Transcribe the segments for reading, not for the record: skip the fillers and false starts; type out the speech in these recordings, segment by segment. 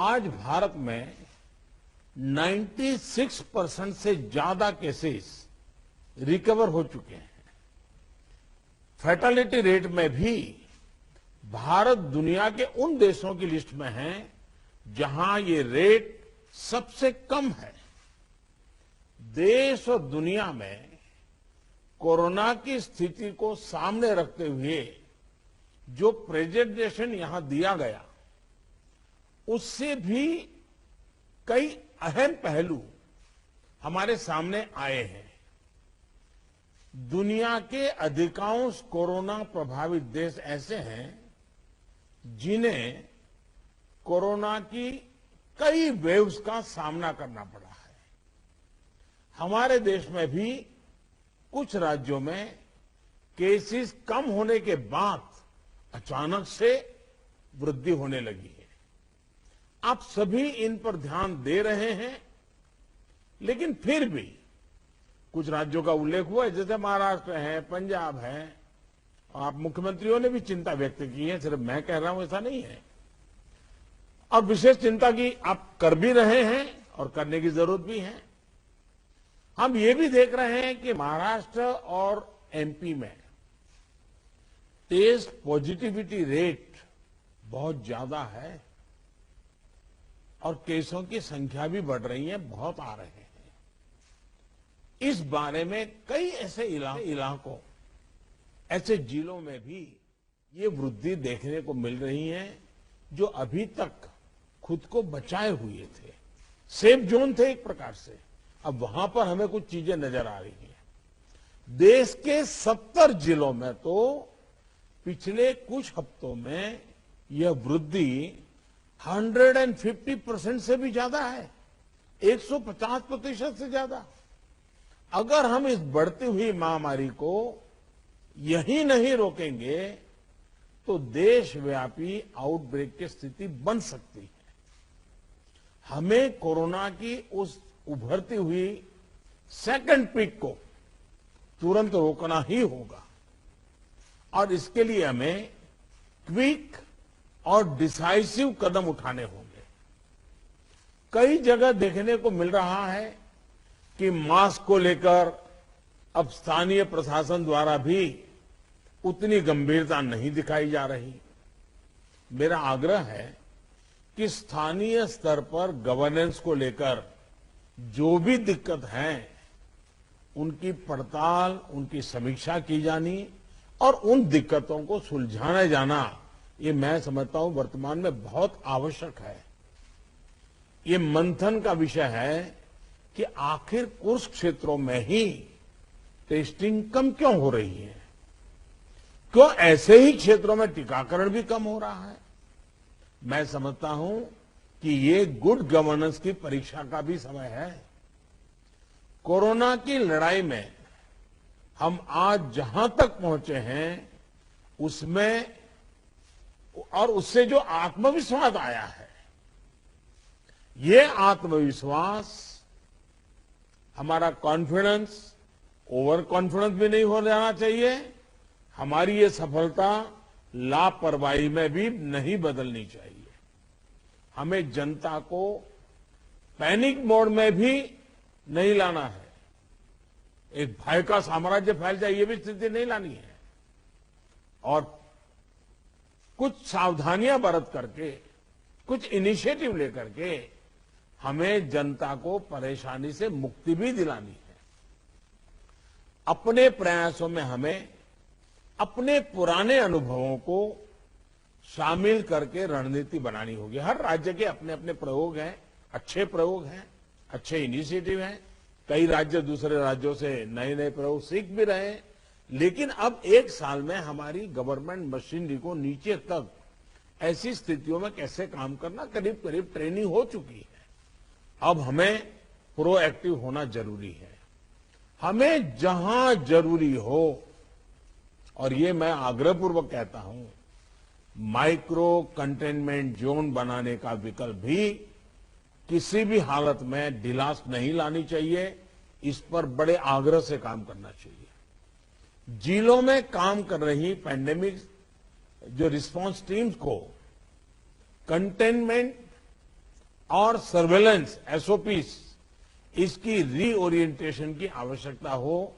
आज भारत में 96% से ज्यादा केसेस रिकवर हो चुके हैं। फैटेलिटी रेट में भी भारत दुनिया के उन देशों की लिस्ट में है जहां ये रेट सबसे कम है। देश और दुनिया में कोरोना की स्थिति को सामने रखते हुए जो प्रेजेंटेशन यहां दिया गया, उससे भी कई अहम पहलू हमारे सामने आए हैं। दुनिया के अधिकांश कोरोना प्रभावित देश ऐसे हैं जिन्हें कोरोना की कई वेव्स का सामना करना पड़ा है। हमारे देश में भी कुछ राज्यों में केसेस कम होने के बाद अचानक से वृद्धि होने लगी है। आप सभी इन पर ध्यान दे रहे हैं, लेकिन फिर भी कुछ राज्यों का उल्लेख हुआ है, जैसे महाराष्ट्र है, पंजाब है, और आप मुख्यमंत्रियों ने भी चिंता व्यक्त की है, सिर्फ मैं कह रहा हूं ऐसा नहीं है। और विशेष चिंता की आप कर भी रहे हैं और करने की जरूरत भी है। हम ये भी देख रहे हैं कि महाराष्ट्र और एमपी में टेस्ट पॉजिटिविटी रेट बहुत ज्यादा है और केसों की संख्या भी बढ़ रही है, बहुत आ रहे हैं। इस बारे में कई ऐसे इलाकों, ऐसे जिलों में भी ये वृद्धि देखने को मिल रही है जो अभी तक खुद को बचाए हुए थे, सेफ जोन थे एक प्रकार से। अब वहां पर हमें कुछ चीजें नजर आ रही हैं। देश के 70 जिलों में तो पिछले कुछ हफ्तों में यह वृद्धि 150% से भी ज्यादा है, 150% से ज्यादा। अगर हम इस बढ़ती हुई महामारी को यही नहीं रोकेंगे तो देशव्यापी आउटब्रेक की स्थिति बन सकती है। हमें कोरोना की उस उभरती हुई सेकंड पीक को तुरंत रोकना ही होगा और इसके लिए हमें क्विक और डिसाइसिव कदम उठाने होंगे। कई जगह देखने को मिल रहा है कि मास्क को लेकर अब स्थानीय प्रशासन द्वारा भी उतनी गंभीरता नहीं दिखाई जा रही। मेरा आग्रह है कि स्थानीय स्तर पर गवर्नेंस को लेकर जो भी दिक्कत है उनकी पड़ताल, उनकी समीक्षा की जानी और उन दिक्कतों को सुलझाया जाना, ये मैं समझता हूं वर्तमान में बहुत आवश्यक है। ये मंथन का विषय है कि आखिर कुछ क्षेत्रों में ही टेस्टिंग कम क्यों हो रही है, क्यों ऐसे ही क्षेत्रों में टीकाकरण भी कम हो रहा है। मैं समझता हूं कि ये गुड गवर्नेंस की परीक्षा का भी समय है। कोरोना की लड़ाई में हम आज जहां तक पहुंचे हैं उसमें और उससे जो आत्मविश्वास आया है, ये आत्मविश्वास, हमारा कॉन्फिडेंस ओवर कॉन्फिडेंस भी नहीं हो जाना चाहिए। हमारी ये सफलता लापरवाही में भी नहीं बदलनी चाहिए। हमें जनता को पैनिक मोड में भी नहीं लाना है। एक भय का साम्राज्य फैल जाए, ये भी स्थिति नहीं लानी है। और कुछ सावधानियां बरत करके, कुछ इनिशिएटिव लेकर के हमें जनता को परेशानी से मुक्ति भी दिलानी है। अपने प्रयासों में हमें अपने पुराने अनुभवों को शामिल करके रणनीति बनानी होगी। हर राज्य के अपने अपने प्रयोग हैं, अच्छे प्रयोग हैं, अच्छे इनिशिएटिव हैं। कई राज्य दूसरे राज्यों से नए नए प्रयोग सीख भी रहे हैं। लेकिन अब एक साल में हमारी गवर्नमेंट मशीनरी को नीचे तक ऐसी स्थितियों में कैसे काम करना, करीब करीब ट्रेनिंग हो चुकी है। अब हमें प्रोएक्टिव होना जरूरी है। हमें जहां जरूरी हो, और ये मैं आग्रहपूर्वक कहता हूं, माइक्रो कंटेनमेंट जोन बनाने का विकल्प भी किसी भी हालत में ढिलास नहीं लानी चाहिए। इस पर बड़े आग्रह से काम करना चाहिए। जिलों में काम कर रही पैंडेमिक जो रिस्पांस टीम्स को कंटेनमेंट और सर्वेलेंस एसओपीस इसकी रीओरिएंटेशन की आवश्यकता हो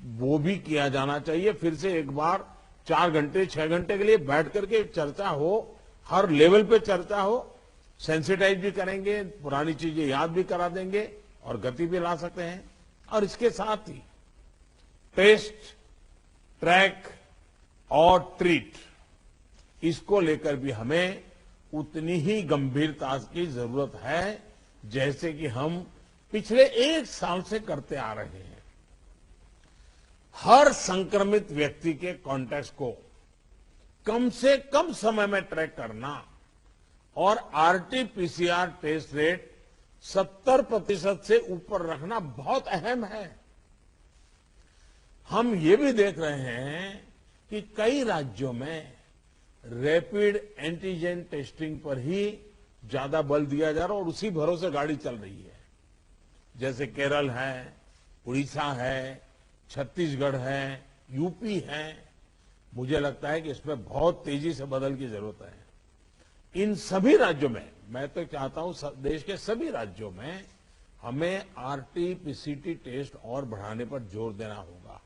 वो भी किया जाना चाहिए। फिर से एक बार 4 घंटे 6 घंटे के लिए बैठ करके चर्चा हो, हर लेवल पे चर्चा हो, सेंसिटाइज भी करेंगे, पुरानी चीजें याद भी करा देंगे और गति भी ला सकते हैं। और इसके साथ ही टेस्ट, ट्रैक और ट्रीट इसको लेकर भी हमें उतनी ही गंभीरता की जरूरत है जैसे कि हम पिछले 1 साल से करते आ रहे हैं। हर संक्रमित व्यक्ति के कॉन्टैक्ट को कम से कम समय में ट्रैक करना और आरटी-पीसीआर टेस्ट रेट 70% से ऊपर रखना बहुत अहम है। हम ये भी देख रहे हैं कि कई राज्यों में रैपिड एंटीजन टेस्टिंग पर ही ज्यादा बल दिया जा रहा है और उसी भरोसे गाड़ी चल रही है। जैसे केरल है, उड़ीसा है, छत्तीसगढ़ है, यूपी है। मुझे लगता है कि इसमें बहुत तेजी से बदल की जरूरत है। इन सभी राज्यों में, मैं तो चाहता हूं देश के सभी राज्यों में हमें आरटी-पीसीटी टेस्ट और बढ़ाने पर जोर देना होगा।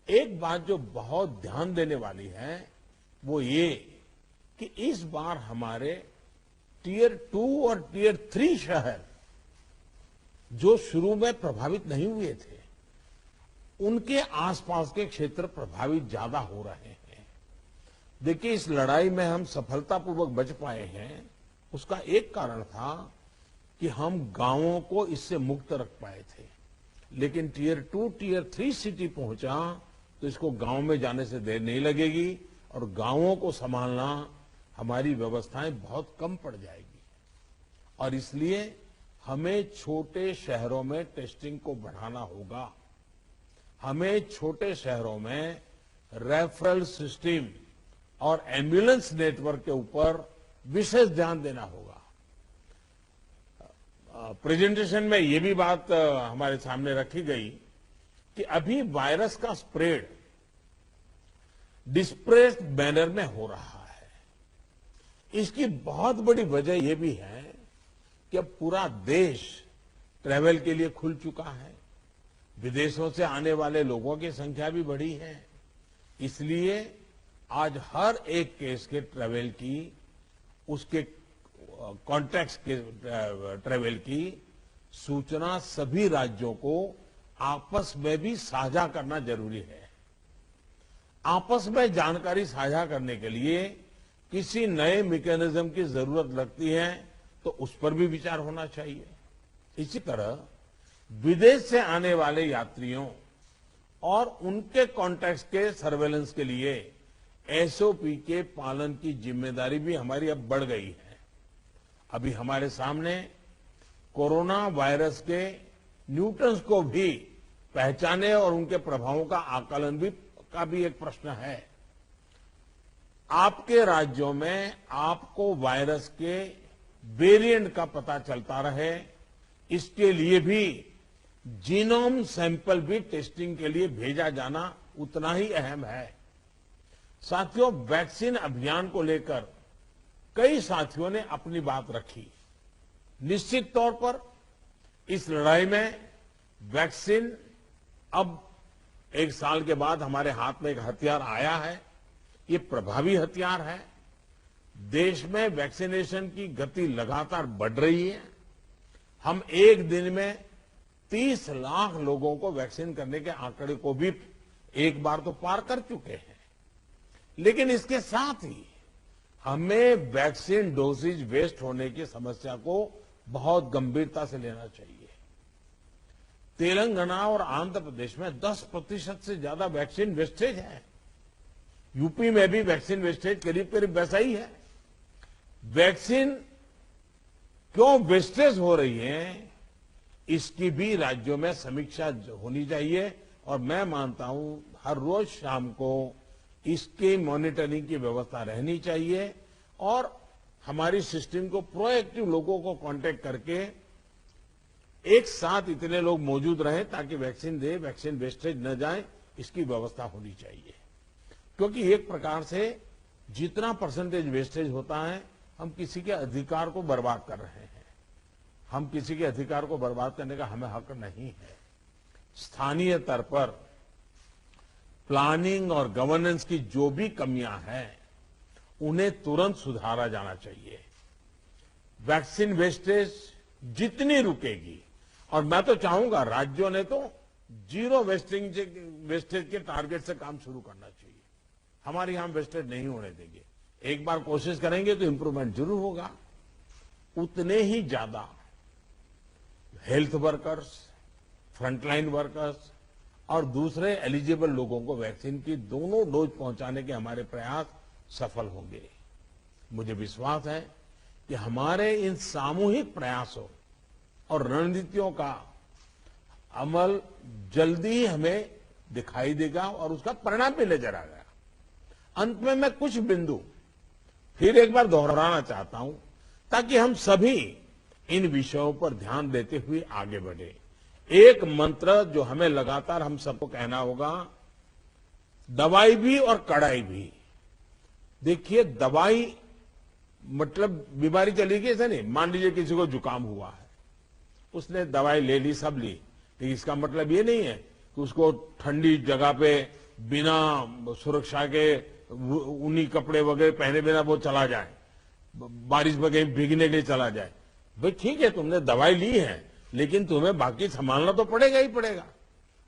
एक बात जो बहुत ध्यान देने वाली है वो ये कि इस बार हमारे टियर 2 और टियर 3 शहर जो शुरू में प्रभावित नहीं हुए थे, उनके आसपास के क्षेत्र प्रभावित ज्यादा हो रहे हैं। देखिए, इस लड़ाई में हम सफलतापूर्वक बच पाए हैं, उसका एक कारण था कि हम गांवों को इससे मुक्त रख पाए थे। लेकिन टियर 2, टियर 3 सिटी पहुंचा तो इसको गांव में जाने से देर नहीं लगेगी और गांवों को संभालना हमारी व्यवस्थाएं बहुत कम पड़ जाएगी। और इसलिए हमें छोटे शहरों में टेस्टिंग को बढ़ाना होगा। हमें छोटे शहरों में रेफरल सिस्टम और एम्बुलेंस नेटवर्क के ऊपर विशेष ध्यान देना होगा। प्रेजेंटेशन में ये भी बात हमारे सामने रखी गई कि अभी वायरस का स्प्रेड डिस्प्रेस्ड मैनर में हो रहा है। इसकी बहुत बड़ी वजह यह भी है कि अब पूरा देश ट्रैवल के लिए खुल चुका है। विदेशों से आने वाले लोगों की संख्या भी बढ़ी है। इसलिए आज हर एक केस के ट्रैवल की, उसके कॉन्टैक्ट्स के ट्रैवल की सूचना सभी राज्यों को आपस में भी साझा करना जरूरी है। आपस में जानकारी साझा करने के लिए किसी नए मैकेनिज्म की जरूरत लगती है तो उस पर भी विचार होना चाहिए। इसी तरह विदेश से आने वाले यात्रियों और उनके कॉन्टैक्ट्स के सर्वेलेंस के लिए एसओपी के पालन की जिम्मेदारी भी हमारी अब बढ़ गई है। अभी हमारे सामने कोरोना वायरस के न्यूटन्स को भी पहचाने और उनके प्रभावों का आकलन का भी एक प्रश्न है। आपके राज्यों में आपको वायरस के वेरिएंट का पता चलता रहे, इसके लिए भी जीनोम सैंपल भी टेस्टिंग के लिए भेजा जाना उतना ही अहम है। साथियों, वैक्सीन अभियान को लेकर कई साथियों ने अपनी बात रखी। निश्चित तौर पर इस लड़ाई में वैक्सीन अब 1 साल के बाद हमारे हाथ में एक हथियार आया है। ये प्रभावी हथियार है। देश में वैक्सीनेशन की गति लगातार बढ़ रही है। हम एक दिन में 30 लाख लोगों को वैक्सीन करने के आंकड़े को भी एक बार तो पार कर चुके हैं। लेकिन इसके साथ ही हमें वैक्सीन डोसेज वेस्ट होने की समस्या को बहुत गंभीरता से लेना चाहिए। तेलंगाना और आंध्र प्रदेश में 10% से ज्यादा वैक्सीन वेस्टेज है। यूपी में भी वैक्सीन वेस्टेज करीब करीब वैसा ही है। वैक्सीन क्यों वेस्टेज हो रही है, इसकी भी राज्यों में समीक्षा होनी चाहिए और मैं मानता हूं हर रोज शाम को इसकी मॉनिटरिंग की व्यवस्था रहनी चाहिए और हमारी सिस्टम को प्रोएक्टिव लोगों को कांटेक्ट करके एक साथ इतने लोग मौजूद रहें ताकि वैक्सीन दे, वैक्सीन वेस्टेज न जाए, इसकी व्यवस्था होनी चाहिए। क्योंकि एक प्रकार से जितना परसेंटेज वेस्टेज होता है, हम किसी के अधिकार को बर्बाद कर रहे हैं। हम किसी के अधिकार को बर्बाद करने का हमें हक नहीं है। स्थानीय स्तर पर प्लानिंग और गवर्नेंस की जो भी कमियां हैं उन्हें तुरंत सुधारा जाना चाहिए। वैक्सीन वेस्टेज जितनी रुकेगी, और मैं तो चाहूंगा राज्यों ने तो जीरो वेस्टेज के टारगेट से काम शुरू करना चाहिए। हमारे यहां वेस्टेज नहीं होने देंगे। एक बार कोशिश करेंगे तो इंप्रूवमेंट जरूर होगा। उतने ही ज्यादा हेल्थ वर्कर्स, फ्रंटलाइन वर्कर्स और दूसरे एलिजिबल लोगों को वैक्सीन की दोनों डोज पहुंचाने के हमारे प्रयास सफल होंगे। मुझे विश्वास है कि हमारे इन सामूहिक प्रयासों और रणनीतियों का अमल जल्दी ही हमें दिखाई देगा और उसका परिणाम भी नजर आएगा। अंत में मैं कुछ बिंदु फिर एक बार दोहराना चाहता हूं ताकि हम सभी इन विषयों पर ध्यान देते हुए आगे बढ़े। एक मंत्र जो हमें लगातार हम सबको कहना होगा, दवाई भी और कड़ाई भी। देखिए, दवाई मतलब बीमारी चली गई ऐसा नहीं। मान लीजिए किसी को जुकाम हुआ है, उसने दवाई ले ली, सब ली, लेकिन इसका मतलब ये नहीं है कि उसको ठंडी जगह पे बिना सुरक्षा के ऊनी कपड़े वगैरह पहने बिना वो चला जाए, बारिश में कहीं भीगने के लिए चला जाए। भाई ठीक है, तुमने दवाई ली है, लेकिन तुम्हें बाकी संभालना तो पड़ेगा ही पड़ेगा।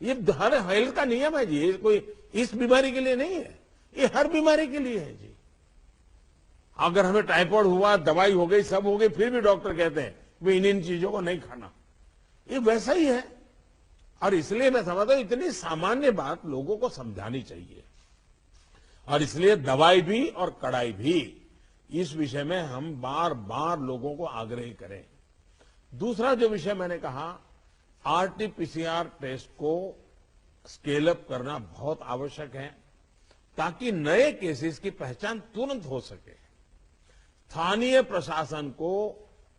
ये हर हेल्थ का नियम है जी। ये कोई इस बीमारी के लिए नहीं है, ये हर बीमारी के लिए है जी। अगर हमें टाइफाइड हुआ, दवाई हो गई, सब हो गई, फिर भी डॉक्टर कहते हैं वे इन चीजों को नहीं खाना। ये वैसा ही है। और इसलिए मैं समझता हूं इतनी सामान्य बात लोगों को समझानी चाहिए। और इसलिए दवाई भी और कड़ाई भी, इस विषय में हम बार बार लोगों को आग्रह करें। दूसरा जो विषय मैंने कहा, आरटीपीसीआर टेस्ट को स्केल अप करना बहुत आवश्यक है ताकि नए केसेस की पहचान तुरंत हो सके। स्थानीय प्रशासन को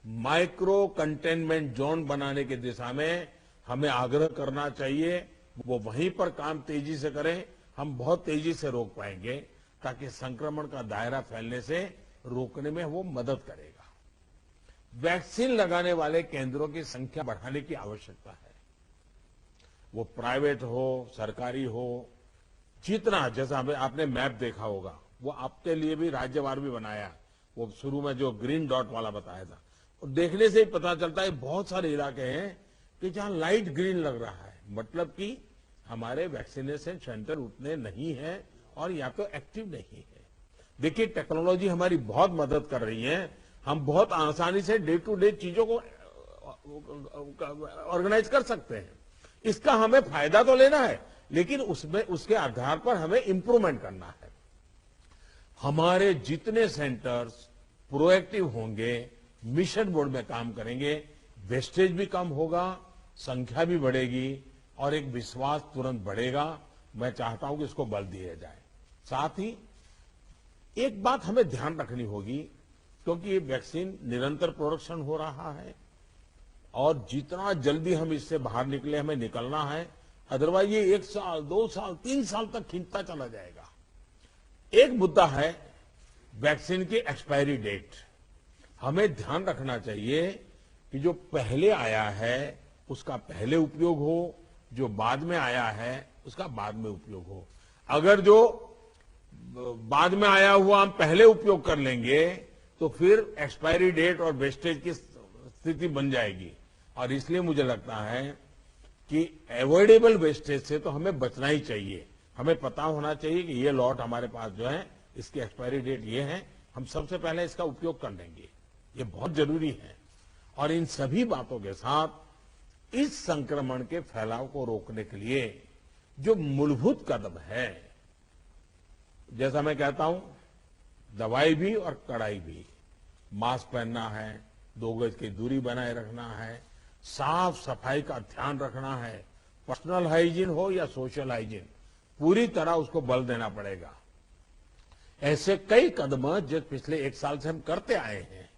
माइक्रो कंटेनमेंट जोन बनाने की दिशा में हमें आग्रह करना चाहिए। वो वहीं पर काम तेजी से करें, हम बहुत तेजी से रोक पाएंगे ताकि संक्रमण का दायरा फैलने से रोकने में वो मदद करेगा। वैक्सीन लगाने वाले केंद्रों की संख्या बढ़ाने की आवश्यकता है। वो प्राइवेट हो, सरकारी हो, जितना, जैसा आपने मैप देखा होगा, वो आपके लिए भी राज्यवार भी बनाया। वो शुरू में जो ग्रीन डॉट वाला बताया था, और देखने से ही पता चलता है बहुत सारे इलाके हैं कि जहां लाइट ग्रीन लग रहा है, मतलब कि हमारे वैक्सीनेशन सेंटर उतने नहीं है और या तो एक्टिव नहीं है। देखिए, टेक्नोलॉजी हमारी बहुत मदद कर रही है। हम बहुत आसानी से डे टू डे चीजों को ऑर्गेनाइज कर सकते हैं। इसका हमें फायदा तो लेना है, लेकिन उसमें उसके आधार पर हमें इंप्रूवमेंट करना है। हमारे जितने सेंटर्स प्रोएक्टिव होंगे, मिशन मोड में काम करेंगे, वेस्टेज भी कम होगा, संख्या भी बढ़ेगी और एक विश्वास तुरंत बढ़ेगा। मैं चाहता हूं कि इसको बल दिया जाए। साथ ही एक बात हमें ध्यान रखनी होगी, क्योंकि ये वैक्सीन निरंतर प्रोडक्शन हो रहा है और जितना जल्दी हम इससे बाहर निकले हमें निकलना है, अदरवाइज ये 1 साल, 2 साल, 3 साल तक खींचता चला जाएगा। एक मुद्दा है वैक्सीन की एक्सपायरी डेट। हमें ध्यान रखना चाहिए कि जो पहले आया है उसका पहले उपयोग हो, जो बाद में आया है उसका बाद में उपयोग हो। अगर जो बाद में आया हुआ हम पहले उपयोग कर लेंगे तो फिर एक्सपायरी डेट और वेस्टेज की स्थिति बन जाएगी। और इसलिए मुझे लगता है कि अवॉइडेबल वेस्टेज से तो हमें बचना ही चाहिए। हमें पता होना चाहिए कि ये लॉट हमारे पास जो है इसकी एक्सपायरी डेट ये है, हम सबसे पहले इसका उपयोग कर लेंगे। ये बहुत जरूरी है। और इन सभी बातों के साथ इस संक्रमण के फैलाव को रोकने के लिए जो मूलभूत कदम है, जैसा मैं कहता हूं, दवाई भी और कड़ाई भी, मास्क पहनना है, 2 गज की दूरी बनाए रखना है, साफ सफाई का ध्यान रखना है, पर्सनल हाइजीन हो या सोशल हाइजीन, पूरी तरह उसको बल देना पड़ेगा। ऐसे कई कदम जो पिछले 1 साल से हम करते आए हैं,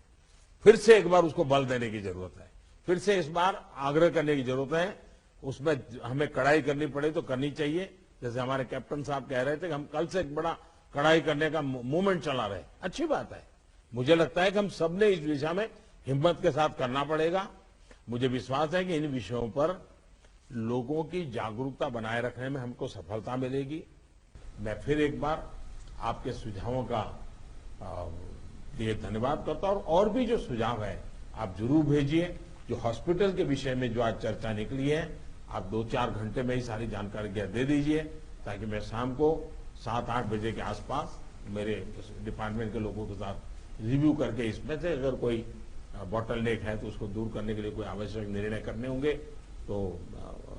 फिर से एक बार उसको बल देने की जरूरत है। फिर से इस बार आग्रह करने की जरूरत है। उसमें हमें कड़ाई करनी पड़े तो करनी चाहिए। जैसे हमारे कैप्टन साहब कह रहे थे कि हम कल से एक बड़ा कड़ाई करने का मूवमेंट चला रहे, अच्छी बात है। मुझे लगता है कि हम सब ने इस दिशा में हिम्मत के साथ करना पड़ेगा। मुझे विश्वास है कि इन विषयों पर लोगों की जागरूकता बनाए रखने में हमको सफलता मिलेगी। मैं फिर एक बार आपके सुझावों का लिए धन्यवाद करता हूं और भी जो सुझाव है आप जरूर भेजिए। जो हॉस्पिटल के विषय में जो आज चर्चा निकली है, आप 2-4 घंटे में ही सारी जानकारी दे दीजिए, ताकि मैं शाम को 7-8 बजे के आसपास मेरे डिपार्टमेंट के लोगों के साथ रिव्यू करके इसमें से अगर कोई बॉटल नेक है तो उसको दूर करने के लिए कोई आवश्यक निर्णय करने होंगे तो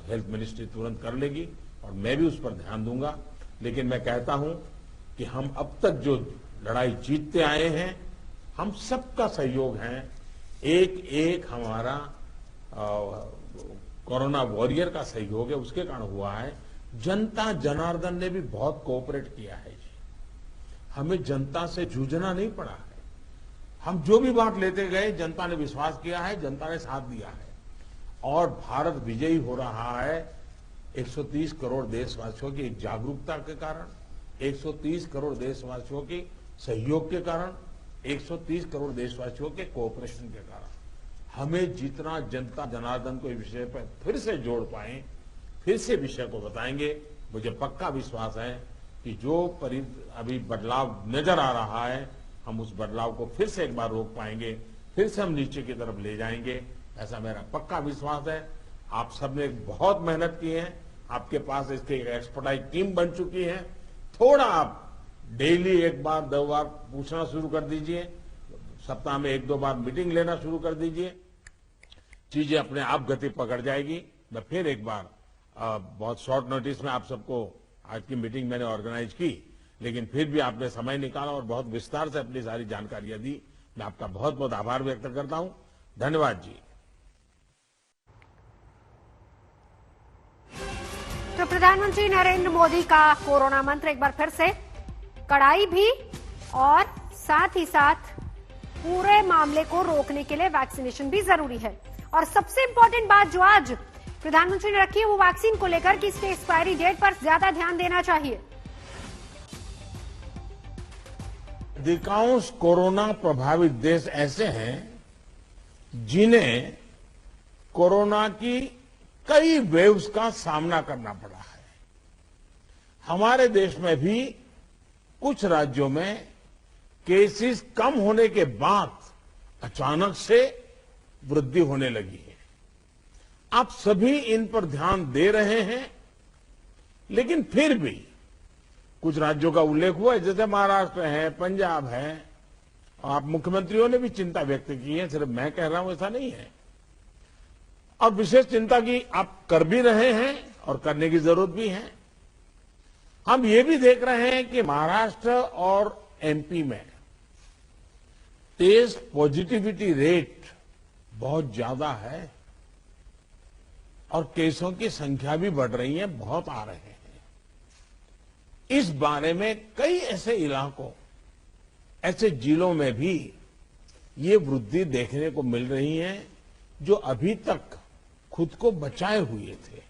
हेल्थ मिनिस्ट्री तुरंत कर लेगी और मैं भी उस पर ध्यान दूंगा। लेकिन मैं कहता हूं कि हम अब तक जो लड़ाई जीतते आए हैं, हम सबका सहयोग है। एक हमारा कोरोना वॉरियर का सहयोग है, उसके कारण हुआ है। जनता जनार्दन ने भी बहुत कोऑपरेट किया है जी। हमें जनता से जूझना नहीं पड़ा है। हम जो भी बात लेते गए, जनता ने विश्वास किया है, जनता ने साथ दिया है और भारत विजयी हो रहा है 130 करोड़ देशवासियों की जागरूकता के कारण, 130 करोड़ देशवासियों की सहयोग के कारण, 130 करोड़ देशवासियों के कोऑपरेशन के कारण। हमें जितना जनता जनार्दन को इस विषय पर फिर से जोड़ पाए, फिर से विषय को बताएंगे, मुझे पक्का विश्वास है कि जो अभी बदलाव नजर आ रहा है, हम उस बदलाव को फिर से एक बार रोक पाएंगे, फिर से हम नीचे की तरफ ले जाएंगे, ऐसा मेरा पक्का विश्वास है। आप सबने बहुत मेहनत की है, आपके पास इसकी एक एक्सपर्टाइज टीम बन चुकी है। थोड़ा आप डेली 1 बार 2 बार पूछना शुरू कर दीजिए, सप्ताह में 1-2 बार मीटिंग लेना शुरू कर दीजिए, चीजें अपने आप गति पकड़ जाएगी। मैं फिर एक बार बहुत शॉर्ट नोटिस में आप सबको आज की मीटिंग मैंने ऑर्गेनाइज की, लेकिन फिर भी आपने समय निकाला और बहुत विस्तार से अपनी सारी जानकारियां दी। मैं आपका बहुत बहुत आभार व्यक्त करता हूं। धन्यवाद जी। तो प्रधानमंत्री नरेंद्र मोदी का कोरोना मंत्र एक बार फिर से, कड़ाई भी और साथ ही साथ पूरे मामले को रोकने के लिए वैक्सीनेशन भी जरूरी है। और सबसे इंपॉर्टेंट बात जो आज प्रधानमंत्री ने रखी है वो वैक्सीन को लेकर कि इसके एक्सपायरी डेट पर ज्यादा ध्यान देना चाहिए। अधिकांश कोरोना प्रभावित देश ऐसे हैं जिन्हें कोरोना की कई वेव्स का सामना करना पड़ा है। हमारे देश में भी कुछ राज्यों में केसेस कम होने के बाद अचानक से वृद्धि होने लगी है। आप सभी इन पर ध्यान दे रहे हैं, लेकिन फिर भी कुछ राज्यों का उल्लेख हुआ है, जैसे महाराष्ट्र है, पंजाब है, और आप मुख्यमंत्रियों ने भी चिंता व्यक्त की है, सिर्फ मैं कह रहा हूं ऐसा नहीं है। और विशेष चिंता की आप कर भी रहे हैं और करने की जरूरत भी है। हम ये भी देख रहे हैं कि महाराष्ट्र और एमपी में टेस्ट पॉजिटिविटी रेट बहुत ज्यादा है और केसों की संख्या भी बढ़ रही है, बहुत आ रहे हैं। इस बारे में कई ऐसे इलाकों, ऐसे जिलों में भी ये वृद्धि देखने को मिल रही है जो अभी तक खुद को बचाए हुए थे।